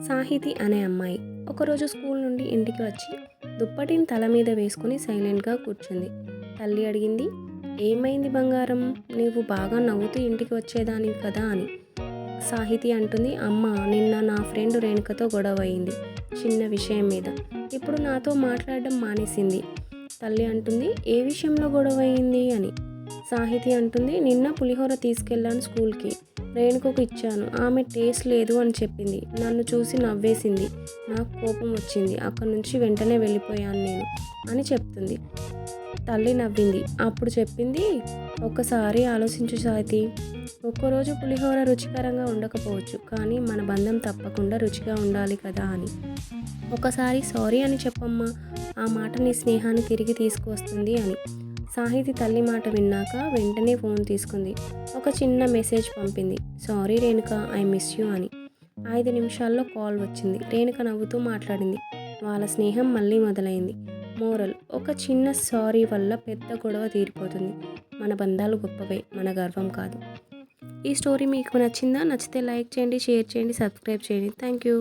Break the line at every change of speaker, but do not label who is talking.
సాహితి అనే అమ్మాయి ఒకరోజు స్కూల్ నుండి ఇంటికి వచ్చి దుప్పటిని తల మీద వేసుకుని సైలెంట్గా కూర్చుంది. తల్లి అడిగింది, ఏమైంది బంగారం, నీవు బాగా నవ్వుతూ ఇంటికి వచ్చేదానివి కదా అని. సాహితి అంటుంది, అమ్మ, నిన్న నా ఫ్రెండ్ రేణుకతో గొడవ అయింది చిన్న విషయం మీద. ఇప్పుడు నాతో మాట్లాడడం మానేసింది. తల్లి అంటుంది, ఏ విషయంలో గొడవ అయింది అని. సాహితి అంటుంది, నిన్న పులిహోర తీసుకెళ్ళాను స్కూల్కి. రేణుకకు ఇచ్చాను. ఆమె టేస్ట్ లేదు అని చెప్పింది. నన్ను చూసి నవ్వేసింది. నాకు కోపం వచ్చింది. అక్కడి నుంచి వెంటనే వెళ్ళిపోయాను నేను అని చెప్తుంది. తల్లి నవ్వింది. అప్పుడు చెప్పింది, ఒక్కసారి ఆలోచించు సాహితి. ఒక్కరోజు పులిహోర రుచికరంగా ఉండకపోవచ్చు, కానీ మన బంధం తప్పకుండా రుచిగా ఉండాలి కదా అని. ఒకసారి సారీ అని చెప్పమ్మా, ఆ మాట నీ స్నేహాన్ని తిరిగి తీసుకువస్తుంది అని. సాహితి తల్లి మాట విన్నాక వెంటనే ఫోన్ తీసుకుంది. ఒక చిన్న మెసేజ్ పంపింది, sorry Renuka, I miss you అని. 5 నిమిషాల్లో కాల్ వచ్చింది. రేణుక నవ్వుతూ మాట్లాడింది. వాళ్ళ స్నేహం మళ్ళీ మొదలైంది. మోరల్, ఒక చిన్న సారీ వల్ల పెద్ద గొడవ తీరిపోతుంది. మన బంధాలు గొప్పవే, మన గర్వం కాదు. ఈ స్టోరీ మీకు నచ్చిందా? నచ్చితే లైక్ చేయండి, షేర్ చేయండి, సబ్స్క్రైబ్ చేయండి. Thank you.